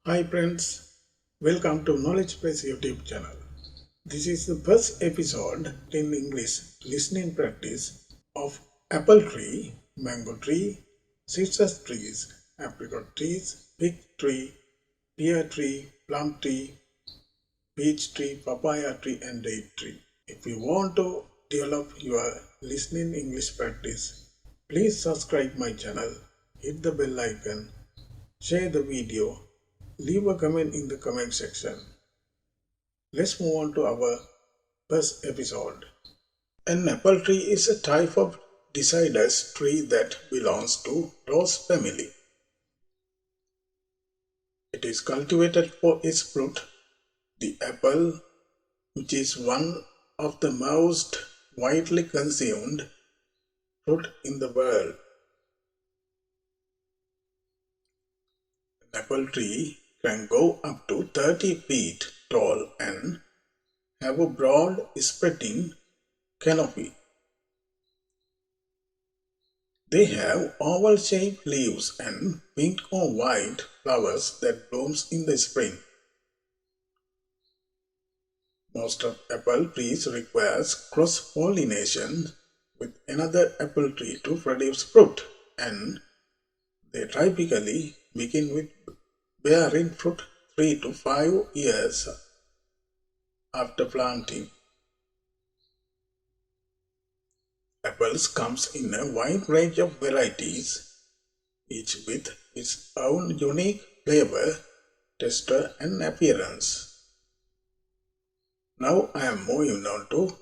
Hi friends, welcome to Knowledge Base YouTube channel. This is the first episode in English listening practice of apple tree, mango tree, citrus trees, apricot trees, fig tree, pear tree, plum tree, peach tree, papaya tree and date tree. If you want to develop your listening English practice, please subscribe my channel, hit the bell icon, share the video, leave a comment in the comment section. Let's move on to our first episode. An apple tree is a type of deciduous tree that belongs to rose family. It is cultivated for its fruit, the apple, which is one of the most widely consumed fruit in the world. An apple tree can go up to 30 feet tall and have a broad spreading canopy. They have oval-shaped leaves and pink or white flowers that blooms in the spring. Most of apple trees requires cross-pollination with another apple tree to produce fruit, and they typically begin with bearing fruit 3 to 5 years after planting. Apples comes in a wide range of varieties, each with its own unique flavor, texture and appearance. Now I am moving on to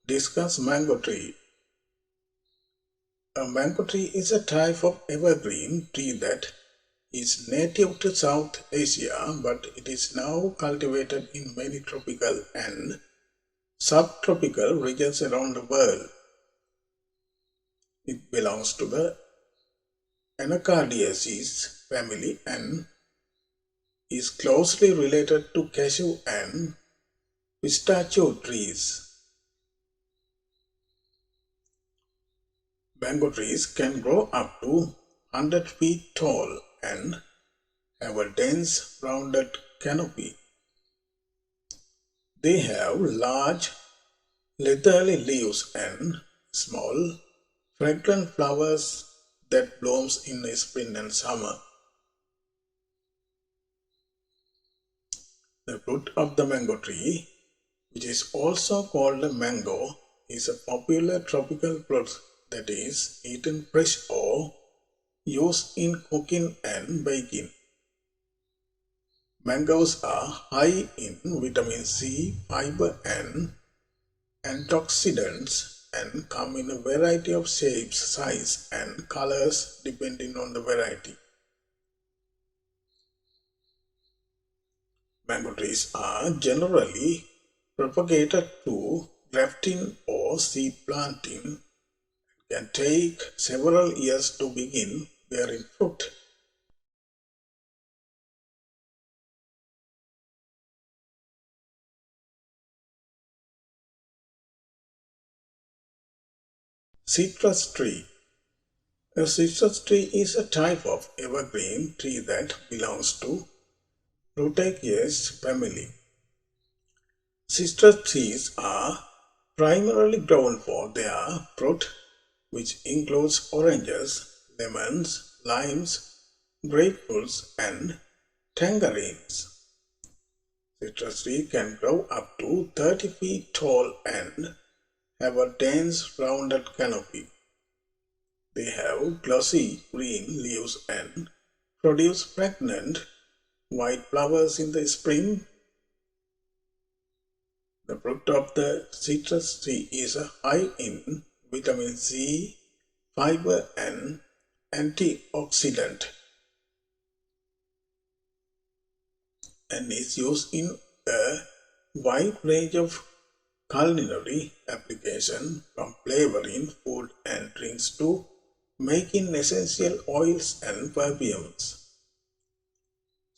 discuss mango tree. A mango tree is a type of evergreen tree that is native to South Asia, but it is now cultivated in many tropical and subtropical regions around the world. It belongs to the Anacardiaceae family and is closely related to cashew and pistachio trees. Mango trees can grow up to 100 feet tall and have a dense rounded canopy. They have large leathery leaves and small fragrant flowers that blooms in spring and summer. The fruit of the mango tree, which is also called a mango, is a popular tropical fruit that is eaten fresh or used in cooking and baking. Mangoes are high in vitamin C, fiber and antioxidants and come in a variety of shapes, size and colors depending on the variety. Mango trees are generally propagated through grafting or seed planting and can take several years to begin bearing fruit. Citrus tree. A citrus tree is a type of evergreen tree that belongs to Rutaceae family. Citrus trees are primarily grown for their fruit, which includes oranges, lemons, limes, grapefruits, and tangerines. Citrus tree can grow up to 30 feet tall and have a dense rounded canopy. They have glossy green leaves and produce fragrant white flowers in the spring. The fruit of the citrus tree is high in vitamin C, fiber and antioxidant and is used in a wide range of culinary applications from flavoring food and drinks to making essential oils and perfumes.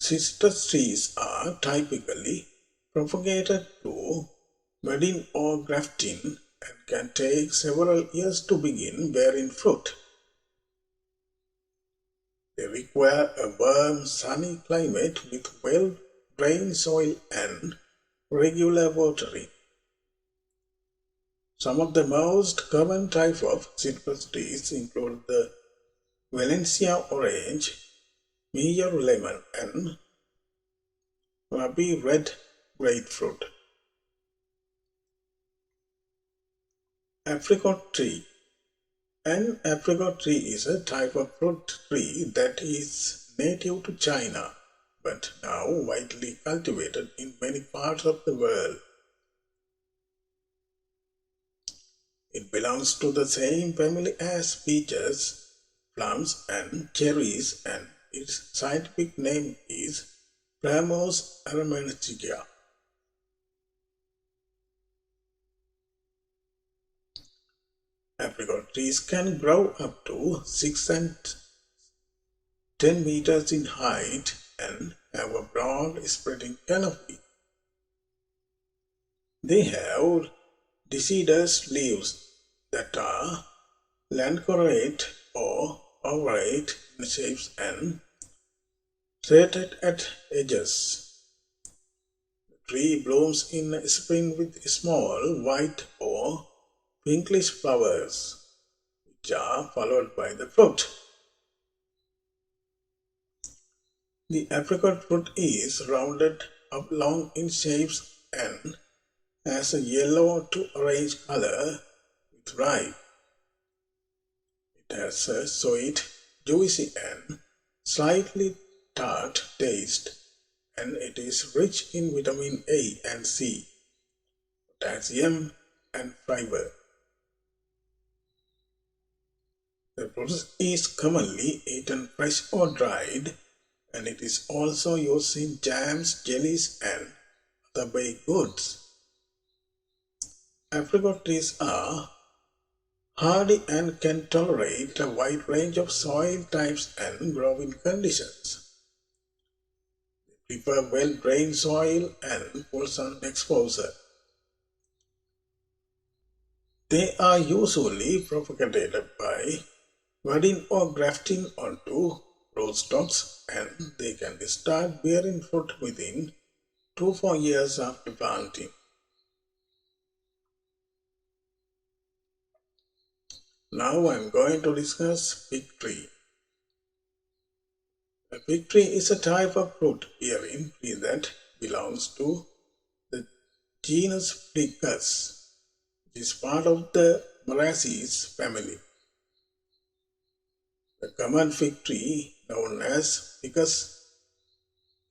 Citrus trees are typically propagated through budding or grafting and can take several years to begin bearing fruit. They require a warm, sunny climate with well-drained soil and regular watering. Some of the most common types of citrus trees include the Valencia orange, Meyer lemon, and ruby red grapefruit. Apricot tree. An apricot tree is a type of fruit tree that is native to China, but now widely cultivated in many parts of the world. It belongs to the same family as peaches, plums, and cherries, and its scientific name is Plamos aromatica. Apricot trees can grow up to 6 and 10 meters in height and have a broad spreading canopy. They have deciduous leaves that are lanceolate or ovate in shapes and serrated at edges. The tree blooms in spring with small white or pinkish flowers, which are followed by the fruit. The apricot fruit is rounded oblong in shapes and has a yellow to orange color with ripe. It has a sweet, juicy, and slightly tart taste, and it is rich in vitamin A and C, potassium, and fiber. The fruit is commonly eaten fresh or dried, and it is also used in jams, jellies, and other baked goods. Apricot trees are hardy and can tolerate a wide range of soil types and growing conditions. They prefer well-drained soil and full sun exposure. They are usually propagated by budding or grafting onto rootstocks, and they can start bearing fruit within 2 to 4 years after planting. Now I am going to discuss fig tree. A fig tree is a type of fruit-bearing tree that belongs to the genus Ficus, which is part of the Moraceae family. The common fig tree, known as Ficus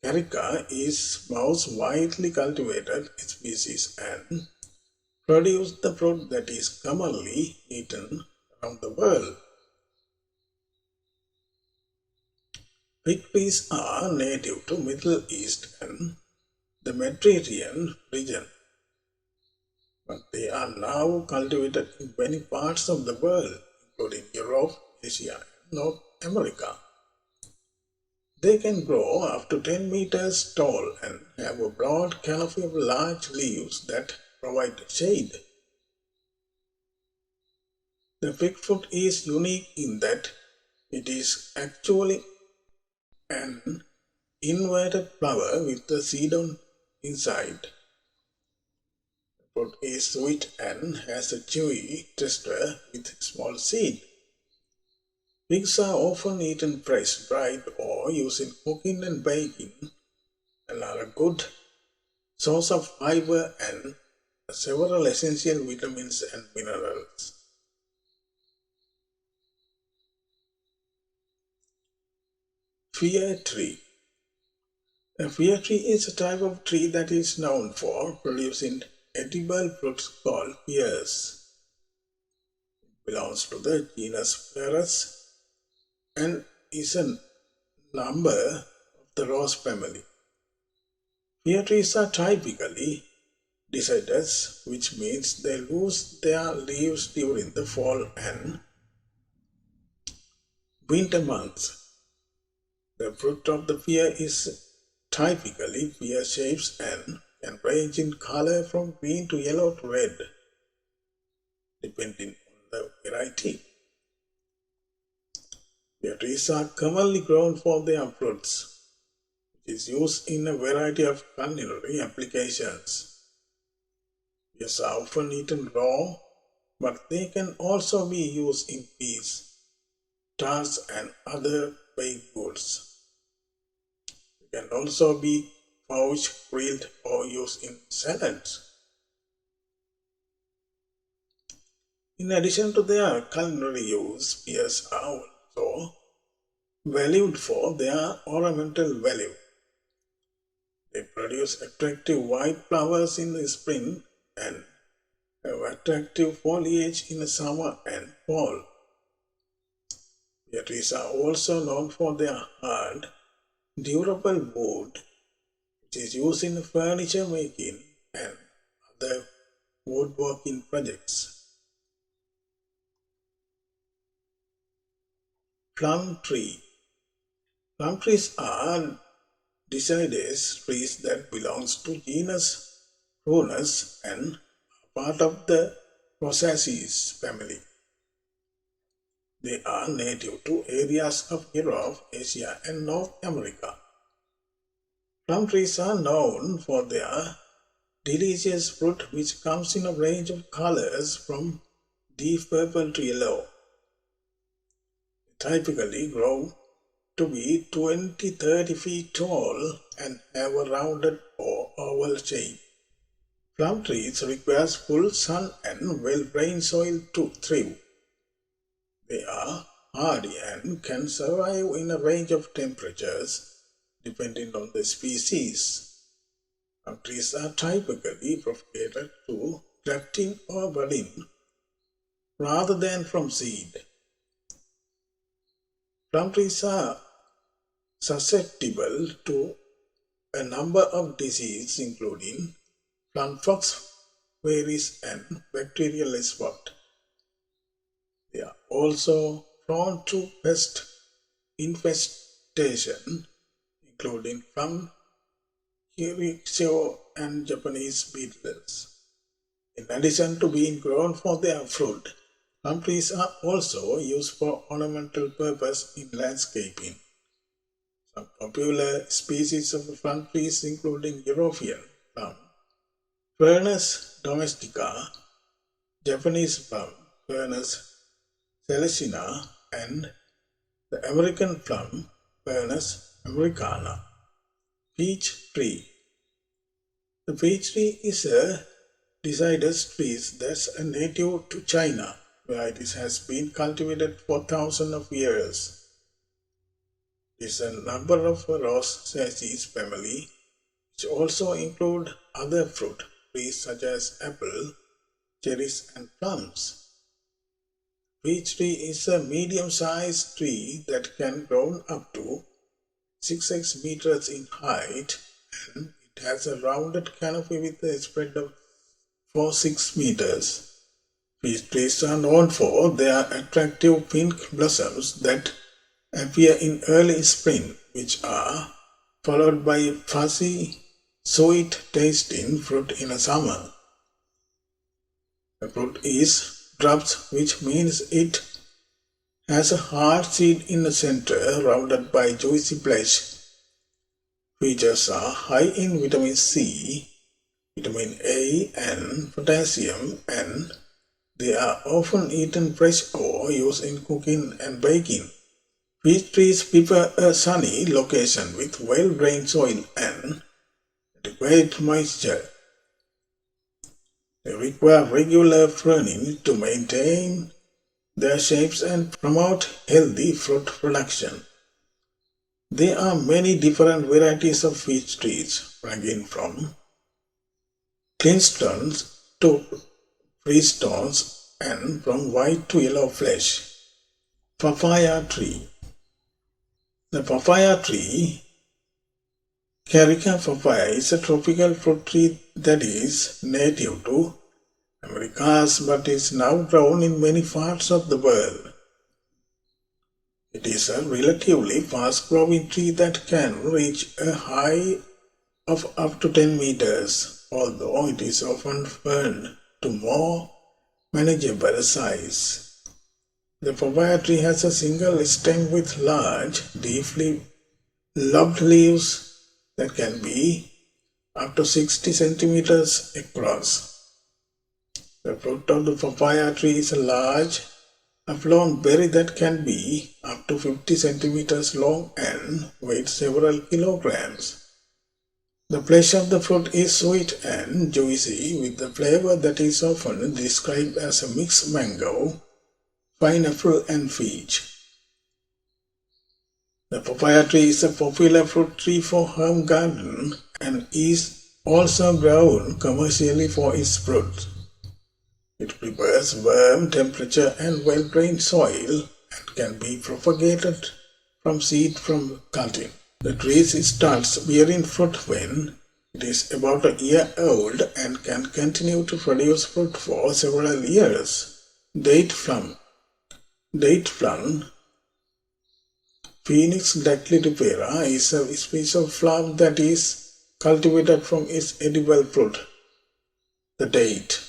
carica, is most widely cultivated species and produces the fruit that is commonly eaten around the world. Fig trees are native to Middle East and the Mediterranean region, but they are now cultivated in many parts of the world, including Europe, Asia, and North America. They can grow up to 10 meters tall and have a broad canopy of large leaves that provide shade. The fig fruit is unique in that it is actually an inverted flower with the seed on inside. The fruit is sweet and has a chewy texture with small seed. Figs are often eaten fresh, dried, or used in cooking and baking, and are a good source of fiber and several essential vitamins and minerals. Pear tree. A pear tree is a type of tree that is known for producing edible fruits called pears. It belongs to the genus Pears and is a member of the rose family. Pear trees are typically deciduous, which means they lose their leaves during the fall and winter months. The fruit of the pear is typically pear-shaped and can range in color from green to yellow to red, depending on the variety. Pear trees are commonly grown for their fruits, which is used in a variety of culinary applications. Pears are often eaten raw, but they can also be used in pies, tarts, and other baked goods. They can also be poached, grilled, or used in salads. In addition to their culinary use, pears are also valued for their ornamental value. They produce attractive white flowers in the spring and have attractive foliage in the summer and fall. Pear trees are also known for their hard, durable wood, which is used in furniture making and other woodworking projects. Plum tree. Plum trees are deciduous trees that belongs to genus Prunus and are part of the Rosaceae family. They are native to areas of Europe, Asia, and North America. Plum trees are known for their delicious fruit, which comes in a range of colors from deep purple to yellow. They typically grow to be 20-30 feet tall and have a rounded or oval shape. Plum trees require full sun and well-drained soil to thrive. They are hardy and can survive in a range of temperatures depending on the species. Plum trees are typically propagated through grafting or budding rather than from seed. Plum trees are susceptible to a number of diseases including plum fox, berries, and bacterial spot. They are also prone to pest infestation, including plum Hirixio and Japanese beetles. In addition to being grown for their fruit, plum trees are also used for ornamental purpose in landscaping. Some popular species of plum trees including European plum, Fernus domestica, Japanese plum, Fernus celestina, and the American plum, Fernus americana. Peach tree. The peach tree is a deciduous tree that's native to China, where it has been cultivated for thousands of years. It is a number of Rosaceae family, which also include other fruit trees such as apple, cherries, and plums. Peach tree is a medium-sized tree that can grow up to 6 meters in height, and it has a rounded canopy with a spread of 4-6 meters. Peach trees are known for their attractive pink blossoms that appear in early spring, which are followed by fuzzy, sweet-tasting fruit in summer. The fruit is drubbed, which means it has a hard seed in the center, rounded by juicy flesh. Features are high in vitamin C, vitamin A, and potassium, and they are often eaten fresh or used in cooking and baking. Peach trees prefer a sunny location with well-drained soil and adequate moisture. They require regular pruning to maintain their shapes and promote healthy fruit production. There are many different varieties of peach trees, ranging from clingstones to freestones and from white to yellow flesh. Papaya tree. The papaya tree, Carica papaya, is a tropical fruit tree that is native to Americas but is now grown in many parts of the world. It is a relatively fast-growing tree that can reach a height of up to 10 meters, although it is often ferned to more manageable size. The papaya tree has a single stem with large, deeply lobed leaves that can be up to 60 centimeters across. The fruit of the papaya tree is a large, upland berry that can be up to 50 centimeters long and weighs several kilograms. The flesh of the fruit is sweet and juicy with the flavor that is often described as a mixed mango, pineapple and peach. The papaya tree is a popular fruit tree for home garden and is also grown commercially for its fruit. It prefers warm temperature and well-drained soil and can be propagated from seed from cutting. The tree starts bearing fruit when it is about a year old and can continue to produce fruit for several years. Date plum, Phoenix dactylifera, is a species of plum that is cultivated from its edible fruit, the date.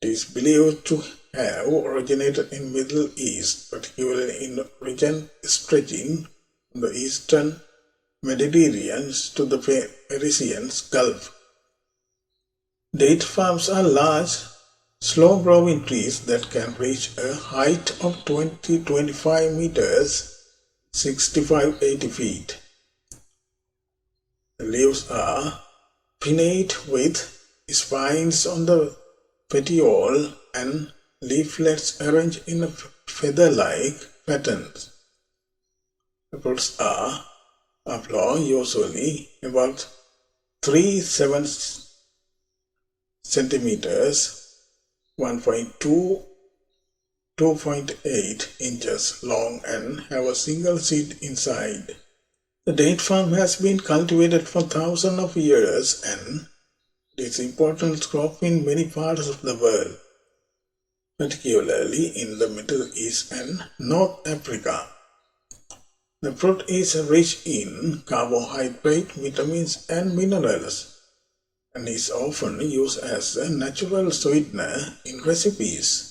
It is believed to have originated in Middle East, particularly in a region stretching from the eastern Mediterranean to the Persian Gulf. Date palms are large, slow-growing trees that can reach a height of 20-25 meters, 65-80 feet. The leaves are pinnate with spines on the petiole and leaflets arranged in feather-like patterns. The fruits are oblong, usually about 3-7 centimeters, 1.2-2.8 inches long and have a single seed inside. The date palm has been cultivated for thousands of years and it is an important crop in many parts of the world, particularly in the Middle East and North Africa. The fruit is rich in carbohydrate, vitamins and minerals and is often used as a natural sweetener in recipes.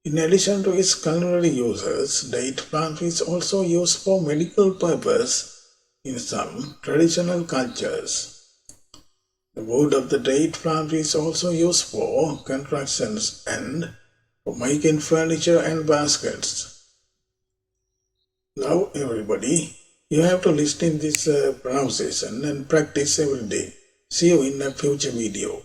In addition to its culinary uses, date palm is also used for medical purposes in some traditional cultures. The wood of the date palm is also used for constructions and for making furniture and baskets. Now everybody, you have to listen this pronunciation and practice every day. See you in a future video.